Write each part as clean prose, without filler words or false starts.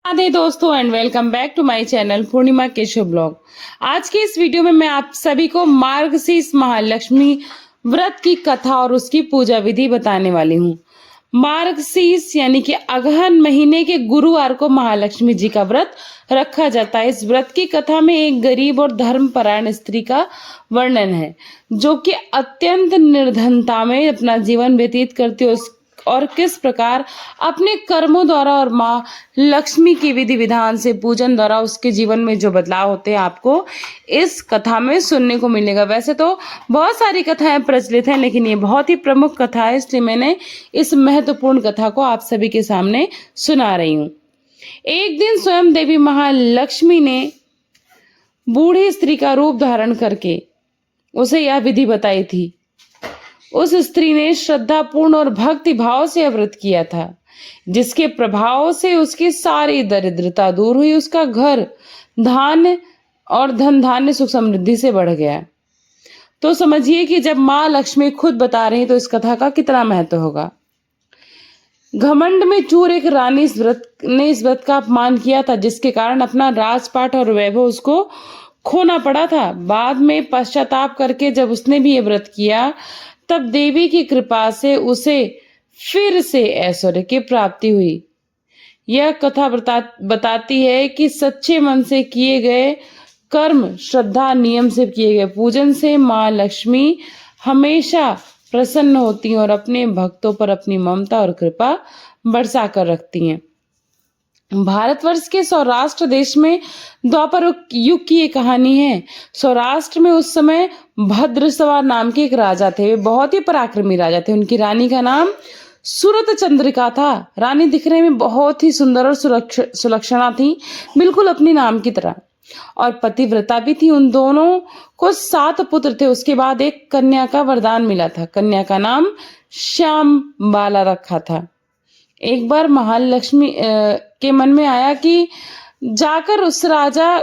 राधे दोस्तों and welcome back to my channel Purnima Keshav blog. आज की इस वीडियो में मैं आप सभी को मार्गशीर्ष महालक्ष्मी व्रत की कथा और उसकी पूजा विधि बताने वाली हूँ। मार्गशीर्ष यानी कि अगहन महीने के गुरुवार को महालक्ष्मी जी का व्रत रखा जाता है। इस व्रत की कथा में एक गरीब और धर्मपरायण स्त्री का वर्णन है जो कि अत्यंत निर्धनता में अपना जीवन व्यतीत करती है और किस प्रकार अपने कर्मों द्वारा और माँ लक्ष्मी की विधि विधान से पूजन द्वारा उसके जीवन में जो बदलाव होते हैं आपको इस कथा में सुनने को मिलेगा। वैसे तो बहुत सारी कथाएं प्रचलित हैं, लेकिन ये बहुत ही प्रमुख कथा है, इसलिए मैंने इस महत्वपूर्ण कथा को आप सभी के सामने सुना रही हूँ। एक दिन स्वयं देवी महालक्ष्मी ने बूढ़ी स्त्री का रूप धारण करके उसे यह विधि बताई थी। उस स्त्री ने श्रद्धापूर्ण और भक्ति भाव से व्रत किया था, जिसके प्रभाव से उसकी सारी दरिद्रता दूर हुई। उसका घर धान्य और धन धान्य सुख समृद्धि से बढ़ गया। तो समझिए कि जब माँ लक्ष्मी खुद बता रही तो इस कथा का कितना महत्व होगा। घमंड में चूर एक रानी इस व्रत का अपमान किया था, जिसके कारण अपना राजपाट और वैभव उसको खोना पड़ा था। बाद में पश्चाताप करके जब उसने भी ये व्रत किया तब देवी की कृपा से उसे फिर से ऐश्वर्य की प्राप्ति हुई। यह कथा बताती है कि सच्चे मन से किए गए कर्म, श्रद्धा, नियम से किए गए पूजन से माँ लक्ष्मी हमेशा प्रसन्न होती हैं और अपने भक्तों पर अपनी ममता और कृपा बरसा कर रखती हैं। भारतवर्ष के सौराष्ट्र देश में द्वापर युग की ये कहानी है। सौराष्ट्र में उस समय भद्रसवार नाम के एक राजा थे। वे बहुत ही पराक्रमी राजा थे। उनकी रानी का नाम सूरत चंद्रिका था। रानी दिखने में बहुत ही सुंदर और सुलक्षणा थी, बिल्कुल अपनी नाम की तरह, और पतिव्रता भी थी। उन दोनों को 7 पुत्र थे। उसके बाद एक कन्या का वरदान मिला था। कन्या का नाम श्याम बाला रखा था। एक बार महालक्ष्मी के मन में आया कि जाकर उस राजा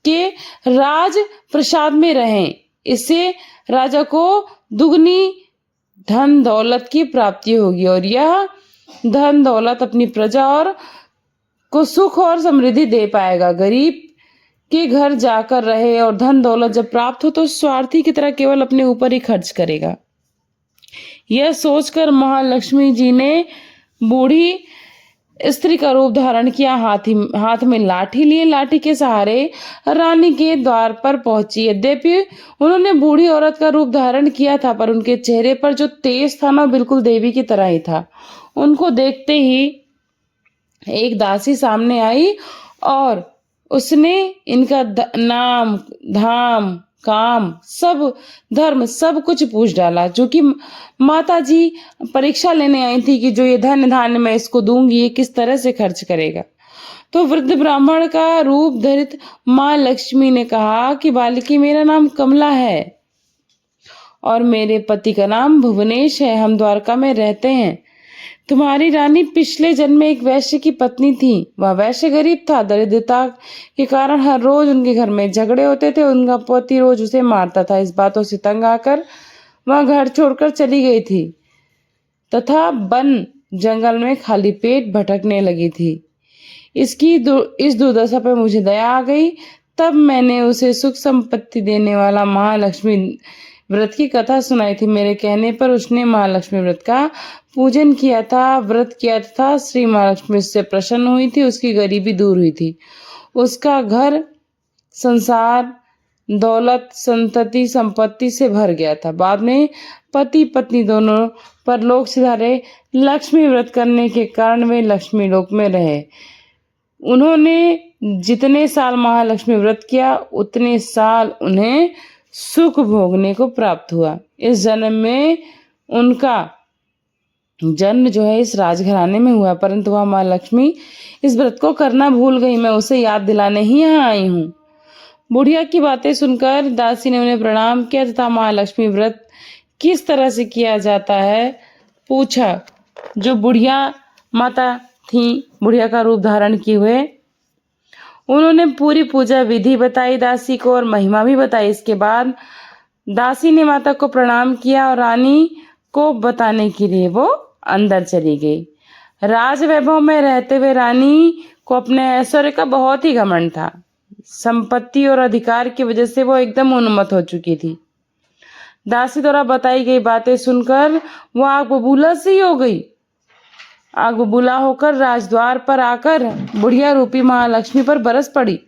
के राज प्रसाद में रहें, इससे राजा को दुगनी धन दौलत की प्राप्ति होगी और यह धन दौलत अपनी प्रजा और को सुख और समृद्धि दे पाएगा। गरीब के घर जाकर रहे और धन दौलत जब प्राप्त हो तो स्वार्थी की तरह केवल अपने ऊपर ही खर्च करेगा। यह सोचकर महालक्ष्मी जी ने बूढ़ी स्त्री का रूप धारण किया। हाथ में लाठी लिए लाठी के सहारे रानी के द्वार पर पहुंची। यद्यपि उन्होंने बूढ़ी औरत का रूप धारण किया था, पर उनके चेहरे पर जो तेज था ना, बिल्कुल देवी की तरह ही था। उनको देखते ही एक दासी सामने आई और उसने इनका नाम, धाम, काम, सब धर्म, सब कुछ पूछ डाला। जो कि माता जी परीक्षा लेने आई थी कि जो ये धन धान्य मैं इसको दूंगी ये किस तरह से खर्च करेगा। तो वृद्ध ब्राह्मण का रूप धरित माँ लक्ष्मी ने कहा कि बालिकी, मेरा नाम कमला है और मेरे पति का नाम भुवनेश है। हम द्वारका में रहते हैं। तुम्हारी रानी पिछले जन्म में एक वैश्य की पत्नी थी। वह वैश्य गरीब था। दरिद्रता के कारण हर रोज उनके घर में झगड़े होते थे। उनका पति रोज उसे मारता था। इस बातों से तंग आकर वह घर छोड़कर चली गई थी तथा वन जंगल में खाली पेट भटकने लगी थी। इस दुर्दशा पर मुझे दया आ गई। तब मैंने उसे सुख संपत्ति देने वाला महालक्ष्मी व्रत की कथा सुनाई थी। मेरे कहने पर उसने महालक्ष्मी व्रत का पूजन किया था, व्रत किया था। श्री महालक्ष्मी से प्रसन्न हुई थी। उसकी गरीबी दूर हुई थी। उसका घर संसार, दौलत, संतति, संपत्ति से भर गया था। बाद में पति पत्नी दोनों परलोक सिधारे। लक्ष्मी व्रत करने के कारण वे लक्ष्मी लोक में रहे। उन्होंने जितने साल महालक्ष्मी व्रत किया उतने साल उन्हें सुख भोगने को प्राप्त हुआ। इस जन्म में उनका जन्म जो है इस राजघराने में हुआ, परंतु वह माँ लक्ष्मी इस व्रत को करना भूल गई। मैं उसे याद दिलाने ही यहाँ आई हूँ। बुढ़िया की बातें सुनकर दासी ने उन्हें प्रणाम किया तथा महालक्ष्मी व्रत किस तरह से किया जाता है पूछा। जो बुढ़िया माता थी, बुढ़िया का रूप धारण किए हुए, उन्होंने पूरी पूजा विधि बताई दासी को और महिमा भी बताई। इसके बाद दासी ने माता को प्रणाम किया और रानी को बताने के लिए वो अंदर चली गई। राज वैभव में रहते हुए रानी को अपने ऐश्वर्य का बहुत ही घमंड था। संपत्ति और अधिकार की वजह से वो एकदम उन्मत्त हो चुकी थी। दासी द्वारा बताई गई बातें सुनकर वो आग बबूला सी हो गई। आग बबूला होकर राजद्वार पर आकर बुढ़िया रूपी महालक्ष्मी पर बरस पड़ी।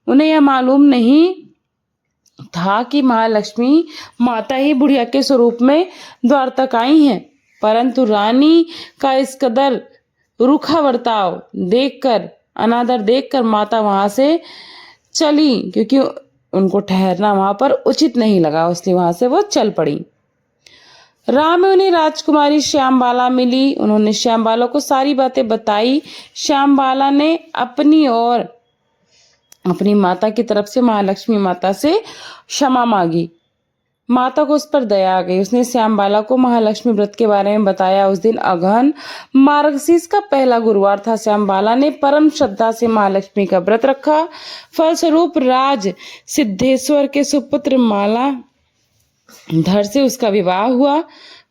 उन्हें यह मालूम नहीं था कि महालक्ष्मी माता ही बुढ़िया के स्वरूप में द्वार तक आई हैं, परंतु रानी का इस कदर रूखा बर्ताव देखकर, अनादर देखकर माता वहां से चली, क्योंकि उनको ठहरना वहां पर उचित नहीं लगा, इसलिए वहां से वो चल पड़ी। राह में उन्हें राजकुमारी श्यामबाला मिली। उन्होंने श्यामबाला को सारी बातें बताई। श्यामबाला ने अपनी और अपनी माता की तरफ से महालक्ष्मी माता से क्षमा मांगी। माता को उस पर दया आ गई। उसने श्यामबाला को महालक्ष्मी व्रत के बारे में बताया। उस दिन अगहन मार्गशीर्ष का पहला गुरुवार था। श्यामबाला ने परम श्रद्धा से महालक्ष्मी का व्रत रखा। फलस्वरूप राज सिद्धेश्वर के सुपुत्र माला धर से उसका विवाह हुआ।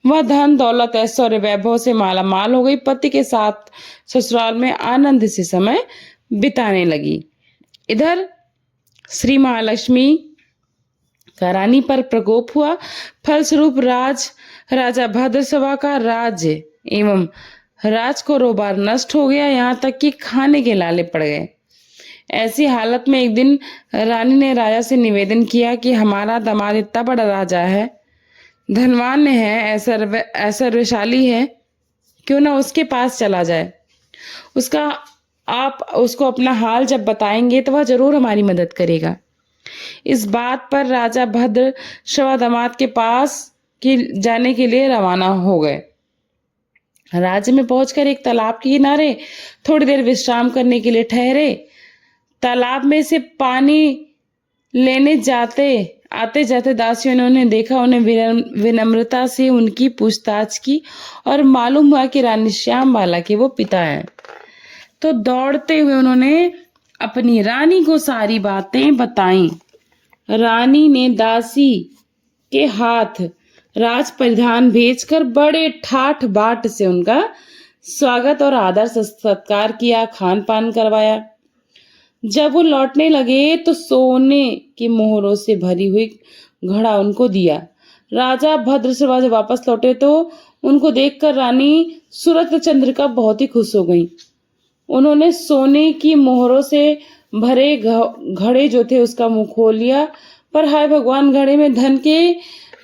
वह धन दौलत ऐश्वर्य वैभव से माला माल हो गई। पति के साथ ससुराल में आनंद से समय बिताने लगी। इधर श्री महालक्ष्मी का रानी पर प्रकोप हुआ। फलस्वरूप राजा भद्रसभा का राज्य एवं राज को रोबार नष्ट हो गया, यहाँ तक कि खाने के लाले पड़ गए। ऐसी हालत में एक दिन रानी ने राजा से निवेदन किया कि हमारा दामाद इतना बड़ा राजा है, धनवान है, ऐश्वर्यशाली है, क्यों ना उसके पास चला जाए। आप उसको अपना हाल जब बताएंगे तो वह जरूर हमारी मदद करेगा। इस बात पर राजा भद्र श्रवा दामाद के पास जाने के लिए रवाना हो गए। राज्य में पहुंचकर एक तालाब के किनारे थोड़ी देर विश्राम करने के लिए ठहरे। तालाब में से पानी लेने आते जाते दासियों ने उन्हें देखा। उन्हें विनम्रता से उनकी पूछताछ की और मालूम हुआ कि रानी श्यामबाला के वो पिता हैं। तो दौड़ते हुए उन्होंने अपनी रानी को सारी बातें बताईं। रानी ने दासी के हाथ राज परिधान भेजकर बड़े ठाठ बाट से उनका स्वागत और आदर सत्कार किया, खान पान करवाया। जब वो लौटने लगे तो सोने की मोहरों से भरी हुई घड़ा उनको दिया। राजा भद्रश्रवा जब वापस लौटे तो उनको देखकर रानी सूरतचंद्रिका बहुत ही खुश हो गई। उन्होंने सोने की मोहरों से भरे घड़े जो थे उसका मुंह खोल लिया, पर हाय भगवान, घड़े में धन के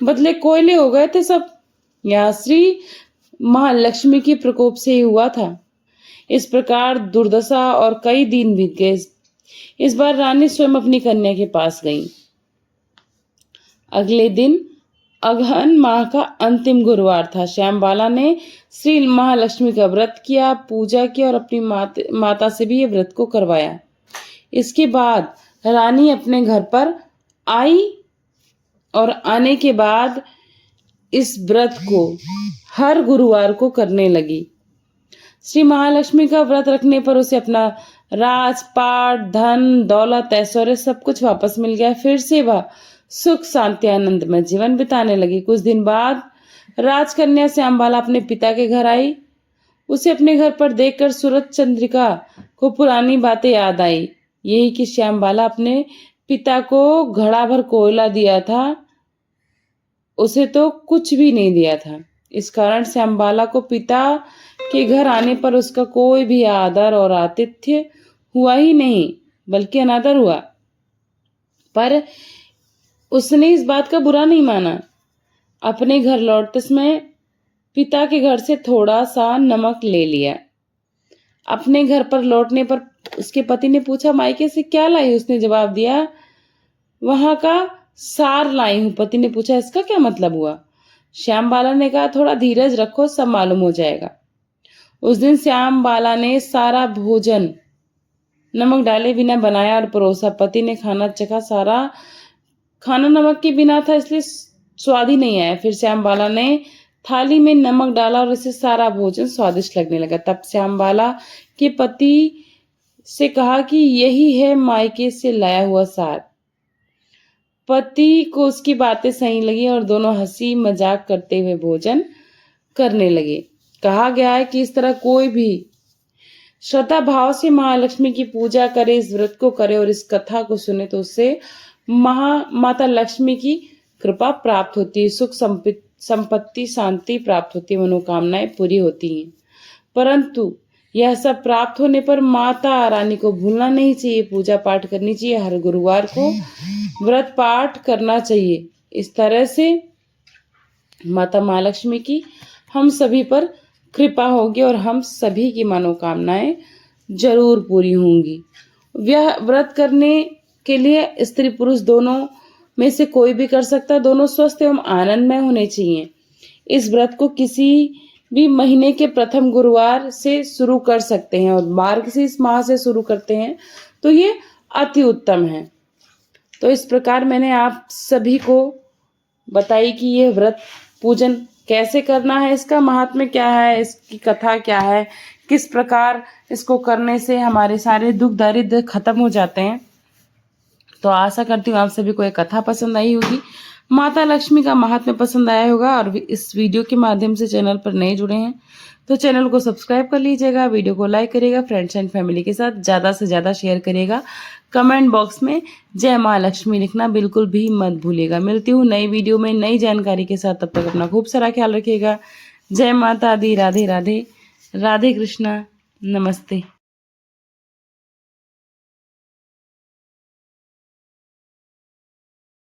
बदले कोयले हो गए थे सब। यह श्री महालक्ष्मी के प्रकोप से ही हुआ था। इस प्रकार दुर्दशा और कई दिन बीत गए। इस बार रानी स्वयं अपनी कन्या के पास गई। अगले दिन अगहन माह का अंतिम गुरुवार था। श्यामबाला ने श्री महालक्ष्मी का व्रत किया, पूजा की और अपनी माता से भी ये व्रत को करवाया। इसके बाद रानी अपने घर पर आई और आने के बाद इस व्रत को हर गुरुवार को करने लगी। श्री महालक्ष्मी का व्रत रखने पर उसे अपना राजपाट, धन, दौलत, ऐश्वर्य सब कुछ वापस मिल गया। फिर से वह सुख शांति आनंद में जीवन बिताने लगी। कुछ दिन बाद राजकन्या श्यामबाला अपने पिता के घर आई। उसे अपने घर पर देखकर सूरतचंद्रिका को पुरानी बातें याद आई। यही कि श्यामबाला अपने पिता को घड़ा भर कोयला दिया था, उसे तो कुछ भी नहीं दिया था। इस कारण श्यामबाला को पिता के घर आने पर उसका कोई भी आदर और आतिथ्य हुआ ही नहीं, बल्कि अनादर हुआ। पर उसने इस बात का बुरा नहीं माना। अपने घर लौटते समय पिता के घर से थोड़ा सा नमक ले लिया। अपने घर पर लौटने पर उसके पति ने पूछा, मायके से क्या लाई? उसने जवाब दिया, वहां का सार लाई हूं। पति ने पूछा, इसका क्या मतलब हुआ? श्यामबाला ने कहा, थोड़ा धीरज रखो, सब मालूम हो जाएगा। उस दिन श्यामबाला ने सारा भोजन नमक डाले बिना बनाया और परोसा। पति ने खाना चखा। सारा खाना नमक के बिना था, इसलिए स्वाद ही नहीं आया। फिर श्यामबाला ने थाली में नमक डाला और इसे सारा भोजन स्वादिष्ट लगने लगा। तब श्यामबाला के पति से कहा कि यही है मायके से लाया हुआ सार। पति को उसकी बातें सही लगी और दोनों हंसी मजाक करते हुए भोजन करने लगे। कहा गया है कि इस तरह कोई भी श्रद्धा भाव से महालक्ष्मी की पूजा करे, इस व्रत को करे और इस कथा को सुने तो उससे माता लक्ष्मी की कृपा प्राप्त होती है, सुख संपत्ति शांति प्राप्त होती है, मनोकामनाएं पूरी होती हैं। परंतु यह सब प्राप्त होने पर माता रानी को भूलना नहीं चाहिए, पूजा पाठ करनी चाहिए, हर गुरुवार को व्रत पाठ करना चाहिए। इस तरह से माता महालक्ष्मी की हम सभी पर कृपा होगी और हम सभी की मनोकामनाएं जरूर पूरी होंगी। यह व्रत करने के लिए स्त्री पुरुष दोनों में से कोई भी कर सकता है, दोनों स्वस्थ एवं आनंदमय होने चाहिए। इस व्रत को किसी भी महीने के प्रथम गुरुवार से शुरू कर सकते हैं और मार्गशीर्ष माह से शुरू करते हैं तो ये अति उत्तम है। तो इस प्रकार मैंने आप सभी को बताई कि ये व्रत पूजन कैसे करना है, इसका महात्म्य क्या है, इसकी कथा क्या है, किस प्रकार इसको करने से हमारे सारे दुख दरिद्र खत्म हो जाते हैं। तो आशा करती हूँ आप सभी को ये कथा पसंद आई होगी, माता लक्ष्मी का महात्म्य पसंद आया होगा। और इस वीडियो के माध्यम से चैनल पर नए जुड़े हैं तो चैनल को सब्सक्राइब कर लीजिएगा, वीडियो को लाइक करिएगा, फ्रेंड्स एंड फैमिली के साथ ज़्यादा से ज़्यादा शेयर करिएगा। कमेंट बॉक्स में जय माँ लक्ष्मी लिखना बिल्कुल भी मत भूलिएगा। मिलती हूँ नई वीडियो में नई जानकारी के साथ, तब तक अपना खूब सारा ख्याल रखिएगा। जय माता दी, राधे राधे, राधे कृष्णा, नमस्ते।